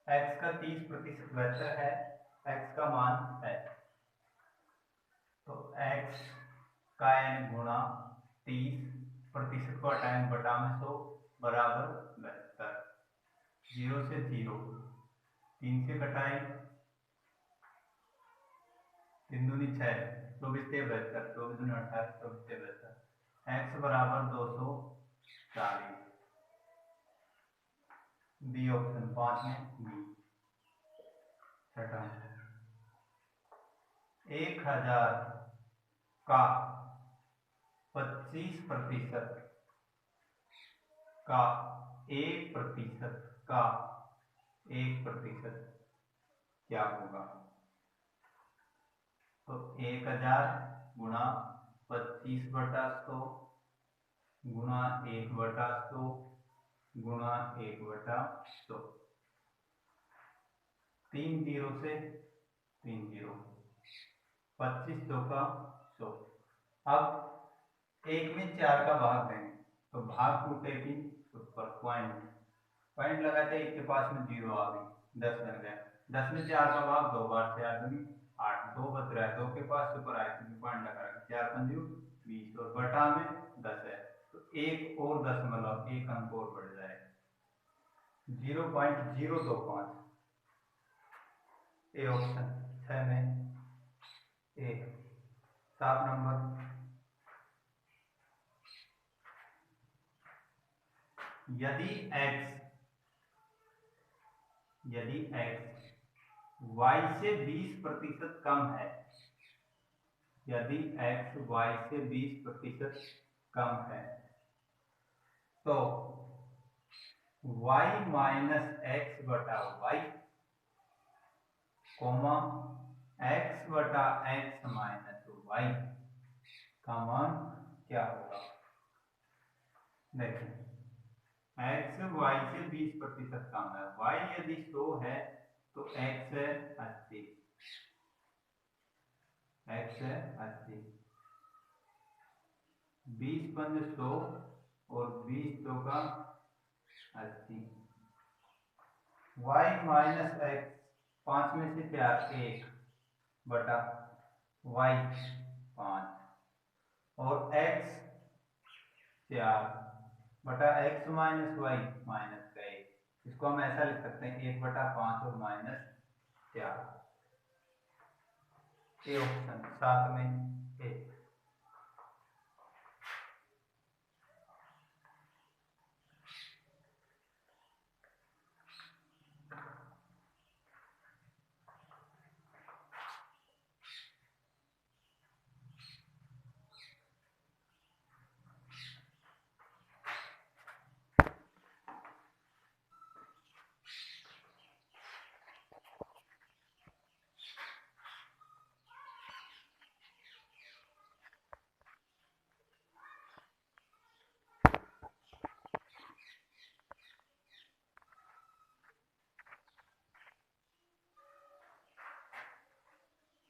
X का 30% बेहतर है, एक्स का मान है, तो एक्स का n गुणा 30% को हटाएंगे, बटा में 100 बराबर 72। 0 से 0, 3 से कटाई, 3 दूनी 6, 24 से 72, 24 दूनी 28, 24 से 72। एक्स बराबर 240, बी ऑप्शन 5 में बी। छठा, 1000 का 25% का 1% का 1% क्या होगा? तो 1000 गुणा 25/100 गुणा 1/100 गुणा 1/100, 3 जीरो से 3 जीरो, 25 2 का 100। अब 1 में 4 का भाग देंगे, तो भाग टूटेगी ऊपर, पॉइंट लगाते 1 के पास में 0 आ गई, 10 बन गया। 10 में 4 का भाग 2 बार, 4 दूनी 8, 2 बच रहा है, 2 के पास ऊपर आए, पॉइंट लगा रहा है, 4 पंजू 20 और बटा में 10 है, तो एक और दशमलव, एक अंक और बढ़ जाए, 0.025। ए ऑप्शन 6 में ए। 7 नंबर, यदि x y से 20% कम है, यदि x y से 20% कम है, तो y माइनस एक्स बटा वाई, कोमा x बटा एक्स माइनस वाई का मान क्या होगा? देखिए, x y से 20% कम है, y यदि 100 है तो x है 80, x है 80, 20 पंज 100 और 20 2 का 80, y माइनस एक्स, 5 में से 4 1 बटा y 5 और x 4 बटा x माइनस वाई माइनस का 1, इसको हम ऐसा लिख सकते हैं 1/5 और माइनस 4। ए ऑप्शन 7 में ए।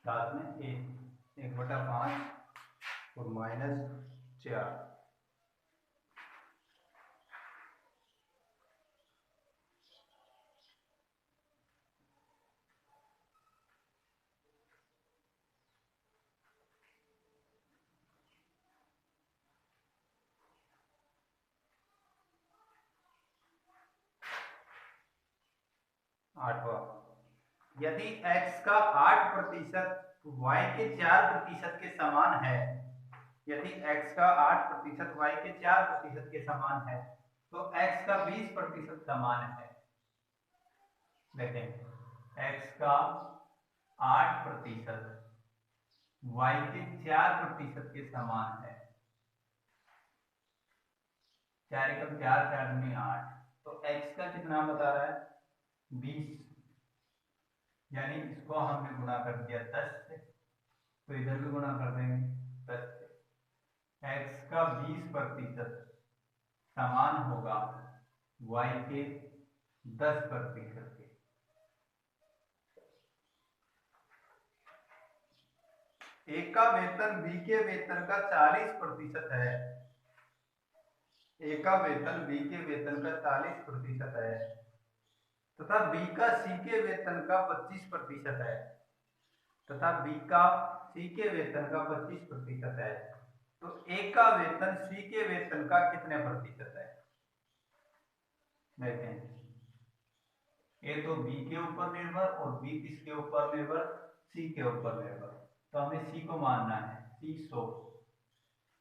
साथ में ए, 1/5 और माइनस 4। आठवां, यदि x का 8% y के 4% के समान है, यदि x का 8% y के 4% के समान है, तो x का 20% समान है। देखें, x का 8% y के 4% के समान है, 4 एकम 4, 4 दूनी 8, तो x का कितना बता रहा है? 20, यानी इसको हमने गुणा कर दिया 10 से, तो इधर भी गुणा कर देंगे 10 से। x का 20% समान होगा y के 10% के। एक का वेतन बी के वेतन का 40% है, एक का वेतन बी के वेतन का 40% है, तथा बी का सी के वेतन का 25% है, तथा बी का सी के वेतन का 25% है, तो ए का वेतन सी के वेतन का कितने प्रतिशत है? देखें, ए तो बी के ऊपर निर्भर और बी किसके ऊपर निर्भर? सी के ऊपर निर्भर। तो हमें सी को मानना है, सी 100।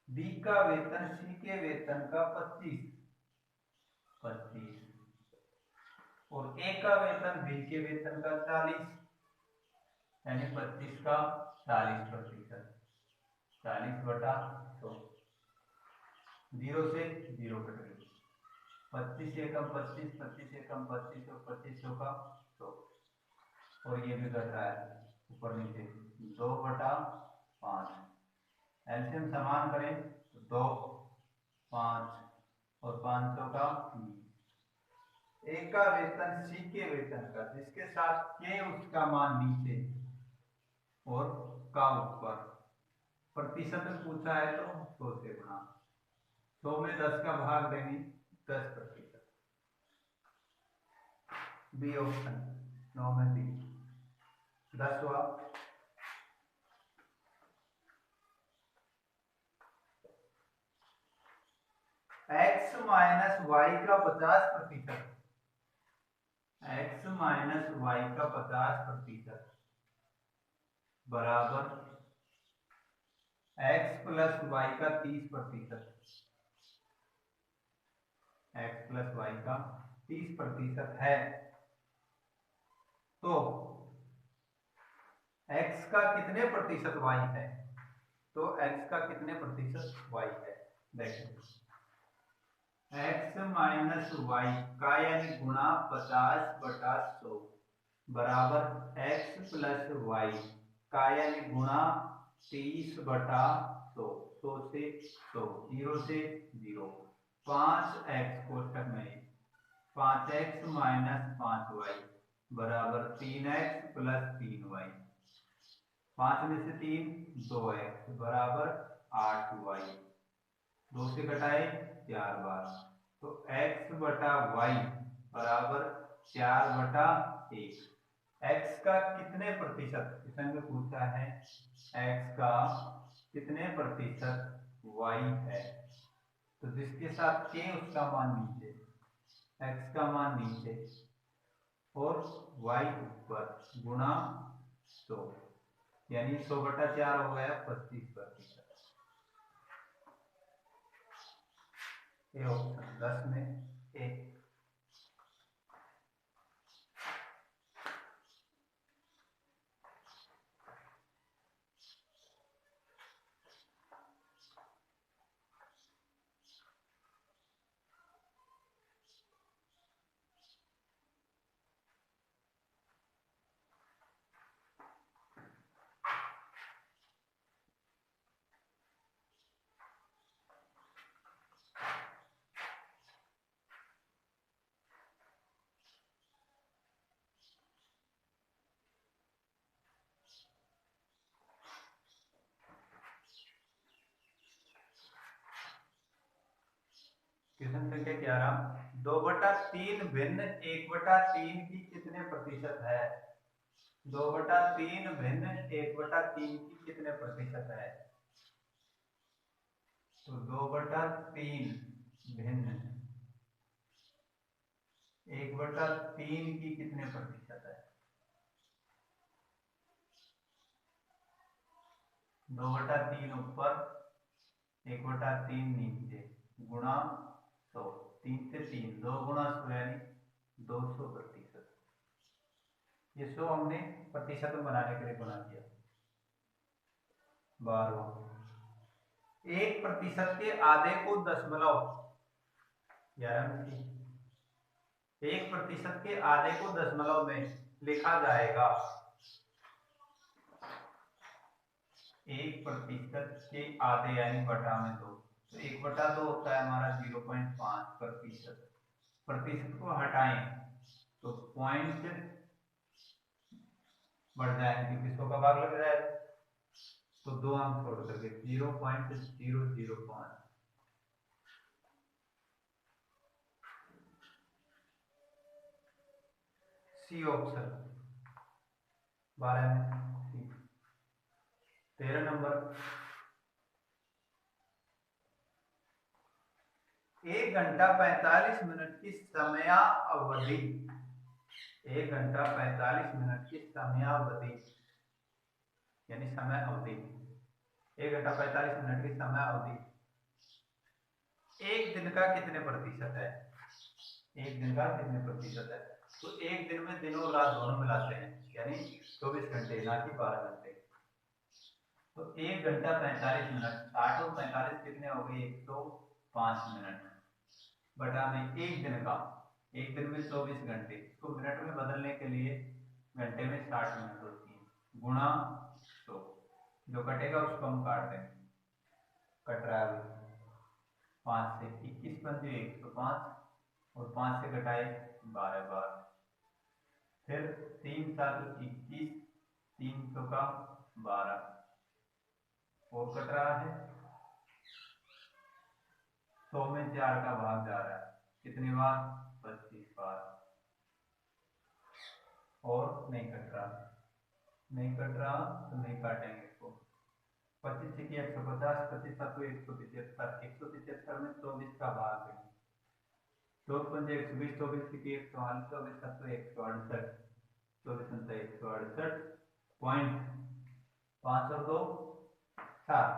बी का वेतन सी के वेतन का 25 और ए का वेतन बी के वेतन का 40, यानी 25 का 40%, 40/100। 0 से 0 कट गई, 25 एकम 25, 25 एकम 25 और 25 का 100, और ये भी घट रहा है ऊपर नीचे, 2/5। एलसीएम समान करें तो 2, 5 और 500 का 20। ए का वेतन सी के वेतन का, जिसके साथ के उसका मान नीचे और का ऊपर, प्रतिशत में पूछा है तो 100 से गुणा। 100 में 10 का भाग देंगे 10%। बी ऑप्शन, 9 में बी। 10वां, x माइनस वाई का 50%, x माइनस वाई का 50% बराबर x प्लस वाई का 30%, x प्लस वाई का 30% है, तो x का कितने प्रतिशत y है? तो x का कितने प्रतिशत y है? देखें, x माइनस वाई का यानी गुणा 50/100 बराबर x प्लस वाई का यानी गुणा 30/100, 100 से 100, 0 से 0, 5x कोष्टक में 5x माइनस 5y बराबर 3x प्लस 3y, 5 में से 3 2x बराबर 8y, 2 से घटाए 4 बार, तो x/y बराबर 4/1। x का कितने प्रतिशत, इसमें पूछा है x का कितने प्रतिशत y है, तो जिसके साथ k उसका मान नीचे, x का मान नीचे और y ऊपर, गुणा 100, यानी 100/4 हो गया 25%। ये ऑप्शन 10 में ए। क्वेश्चन संख्या 11, 2/3 भिन्न 1/3 की कितने प्रतिशत है? 2/3 भिन्न 1/3 की कितने प्रतिशत है? तो 2/3 भिन्न 1/3 की कितने प्रतिशत है? 2/3 ऊपर 1/3 नीचे, गुणा 100, 3 से 3, 2 गुणा 100 यानी 200%। ये 100 हमने प्रतिशत में बनाने के लिए बना दिया। 12वां, 1% के आधे को दशमलव, 1% के आधे को दशमलव में लिखा जाएगा। 1% के आधे यानी बटा में 2, तो 1/2 होता है हमारा 0.5%। प्रतिशत को हटाएं तो पॉइंट बढ़ जाएंगे क्योंकि 100 का भाग लग जाएगा, तो 2 अंक छोड़ करके 0.005। सी ऑप्शन 12 में सी। 13 नंबर, 1 घंटा 45 मिनट की समयावधि, 1 घंटा 45 मिनट की समयावधि यानी समय अवधि, 1 घंटा 45 मिनट की समय अवधि एक दिन का कितने प्रतिशत है? एक दिन का कितने प्रतिशत है? तो एक दिन में दिन और रात दोनों मिलाते हैं, यानी 24 घंटे, ना कि 12 घंटे। तो 1 घंटा 45 मिनट, 60 और 45 कितने हो गए? 105 मिनट बटा में एक दिन का, एक दिन में 24 घंटे, इसको मिनट में बदलने के लिए घंटे में 60 मिनट होती है, गुणा 100, जो कटेगा उसको हम काट देंगे, कट रहा है 5 से 21 पंजे 105 और 5 से घटाए 12 बार, फिर 3 7 21, 300 का 12 और कट रहा है, 100 में 4 का भाग जा रहा है, कितनी बार? 25 बार, और नहीं कट रहा, नहीं कट रहा तो नहीं काटेंगे इसको। 25 से 150, 25 7 175, 175 में 24 का भाग है, 2 पंजे 120, 24 की 148, 24 7 168, 24 168 पॉइंट 5 और 2 7,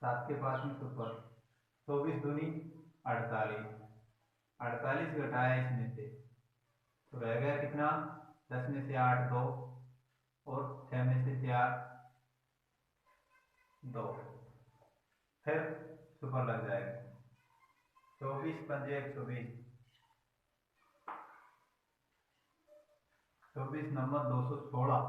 7 के पास में सुपर, 24 दूनी 48, 48 घटाया इसमें से तो रह गया कितना? 10 में से 8 2 और 6 में से 4 2, फिर सुपर लग जाएगा, 24 पंजे 120, 24 नंबर 216,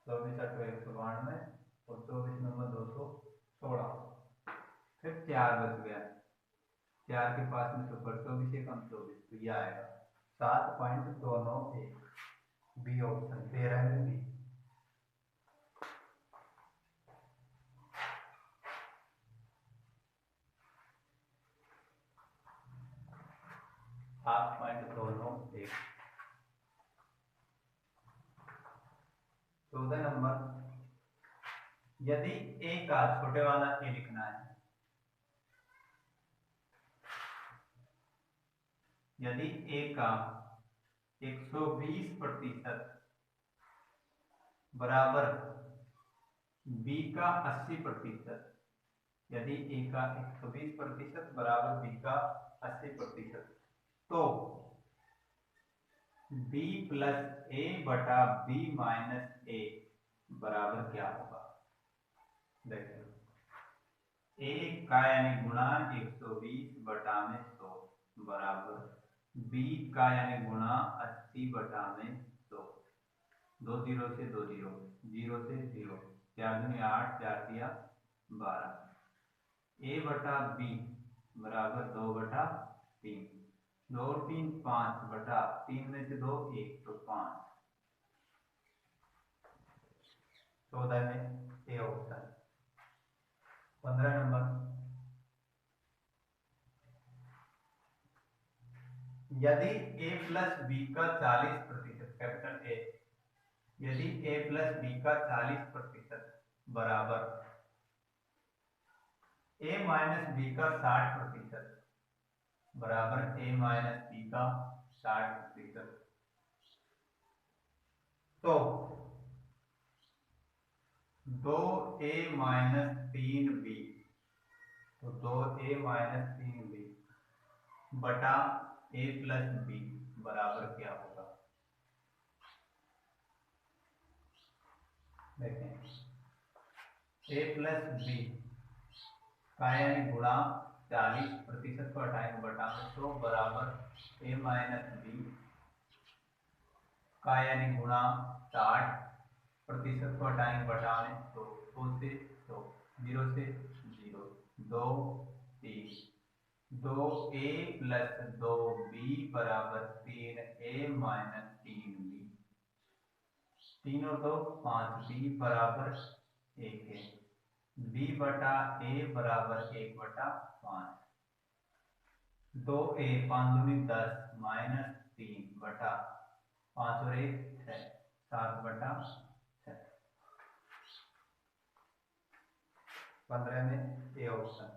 24 8 192 और 24 नंबर 216, फिर 4 बच गया, 4 के पास में सुपर, 24 से कम 24, तो यह आएगा 7.291, बी ऑप्शन 13 में बी। .291। 14 नंबर, यदि ए का, छोटे वाला ए लिखना है, यदि ए का 120% बराबर बी का 80%, यदि ए का 120% बराबर बी का 80%, तो b प्लस ए बटा बी माइनस ए बराबर क्या होगा? देखिए, ए का यानी गुणा 120 बटा में 100 बराबर बी का यानी गुणा 80 बटा में 100, 2 0 से 2 0, 0 से 0, 4 दूनी 8, 4 दिया 12, ए बटा बी बराबर 2 बटा 3, 2 और 3 5 बटा 3 में से 2 1, तो 5, 14 में ए ऑप्शन। 15 नंबर, यदि a प्लस बी का 40%, कैपिटल ए, यदि a प्लस बी का 40% बराबर a माइनस बी का 60% बराबर a माइनस बी का 60%, तो 2a माइनस 3b, तो 2a माइनस 3b बटा a प्लस बी बराबर क्या होगा? देखें, a प्लस बी का यानी गुणा 40% को हटाएंगे बटा में, तो बराबर a माइनस बी का यानी गुणा 60% को हटाएंगे बटा में, तो 2 से 2, 0 से 0, 2 3, 2a प्लस 2b बराबर 3a माइनस 3b, 3 और 2 5, b बराबर 1 है, b बटा a बराबर 1 बटा 5, 2a 5 दूनी 10 -3 बटा 5 और 1 6 7 बटा 6 15 में ए ऑप्शन।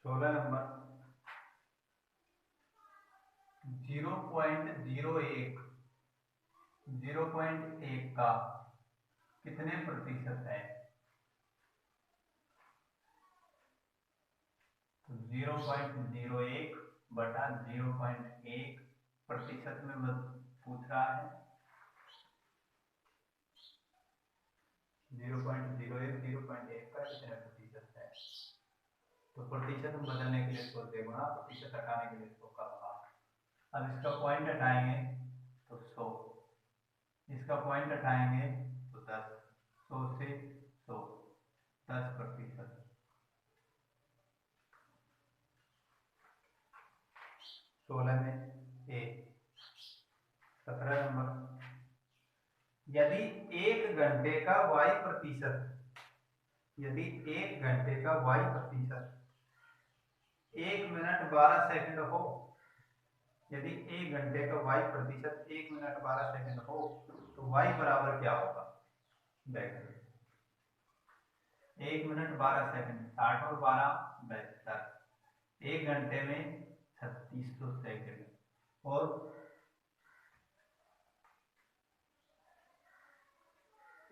सोलह नंबर 0.01 का कितने प्रतिशत है? तो 0.01 बटा 0.1 प्रतिशत में पूछ रहा है। 0.01 0.1 का कितने प्रतिशत है? तो प्रतिशत बदलने के लिए इसको गुणा, प्रतिशत हटाने के लिए इसको का भाग। अब इसका पॉइंट हटाएंगे तो 100, इसका पॉइंट हटाएंगे तो 10, 100 से 100 10%। 16 में ए। 17 नंबर यदि 1 घंटे का y प्रतिशत, यदि 1 घंटे का y प्रतिशत 1 मिनट 12 सेकंड हो, यदि 1 घंटे का y प्रतिशत 1 मिनट 12 सेकंड हो तो y बराबर क्या होगा? देखो 1 मिनट 12 सेकंड 60 और 12 72, 1 घंटे में 3600 सेकंड। और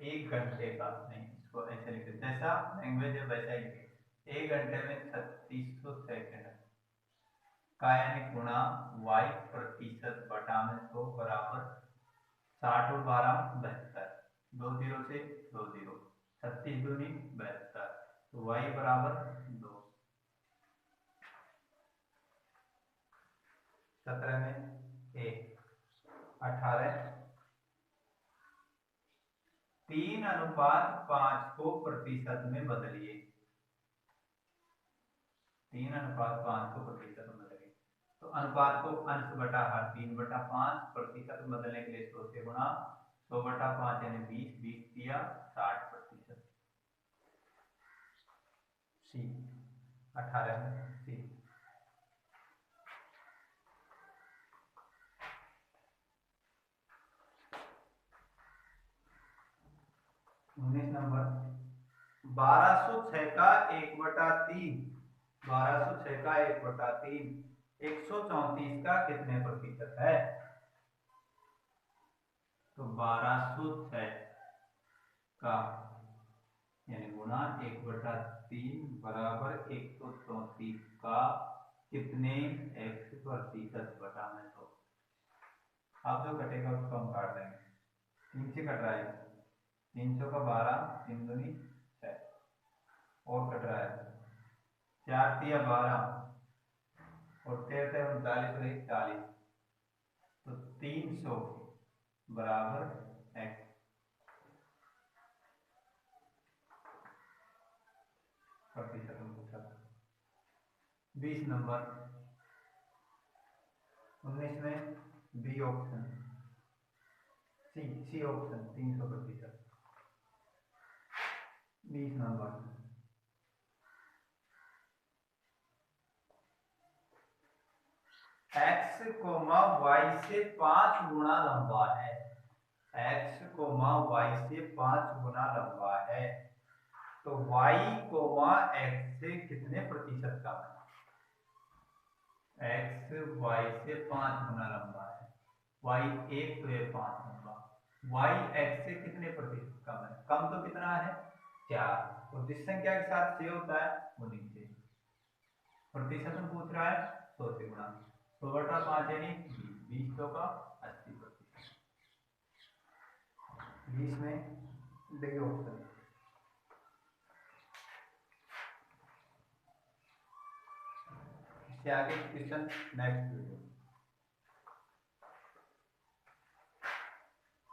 1 घंटे का नहीं, इसको ऐसे लिखे, जैसा लैंग्वेज है वैसा ही लिखे। 1 घंटे में 3600 सेकंड का यानी गुणा y प्रतिशत बटा में 100 बराबर 60 और 12 72, 2 0 से 2 0, 36 दूनी 72, तो y बराबर 2। 17 में ए। 18 3:5 को प्रतिशत में बदलिए। 3:5 को प्रतिशत में बदलिए, तो अनुपात को अंश बटा हर 3/5 प्रतिशत में बदलने के लिए 100 से गुणा, 100/5 यानी 20, 20 दिया 60%। सी 18 में सी। 19 नंबर 1206 का 1/3, 1206 का 1/3 134 का कितने प्रतिशत है? तो 1206 का यानी गुणा 1/3 बराबर 134 का कितने x प्रतिशत बटा में 100। अब जो कटेगा उसको हम काट देंगे। 3 से कट रहा है, 300 का 12, 3 दूनी 6 और कट रहा है, 4 तिया 12 और 13 39 और 40, तो 300 बराबर x। प्रतिशत में पूछा था। 20 नंबर 19 में B option, C option 300%। 20 number x, y से 5 गुना लंबा है, x, y से 5 गुना लंबा है, तो y, x से कितने प्रतिशत कम है? x y से 5 गुना लंबा है, y 1 तो ये 5 लंबा, y x से कितने प्रतिशत कम है? कम तो कितना है? 4, और जिस संख्या के साथ से होता है वो नीचे। प्रतिशत में पूछ रहा है 100 से गुणा, 100/5 यानी 20 100 का 80%। 20 में देखिए ऑप्शन, इससे आगे क्वेश्चन नेक्स्ट वीडियो।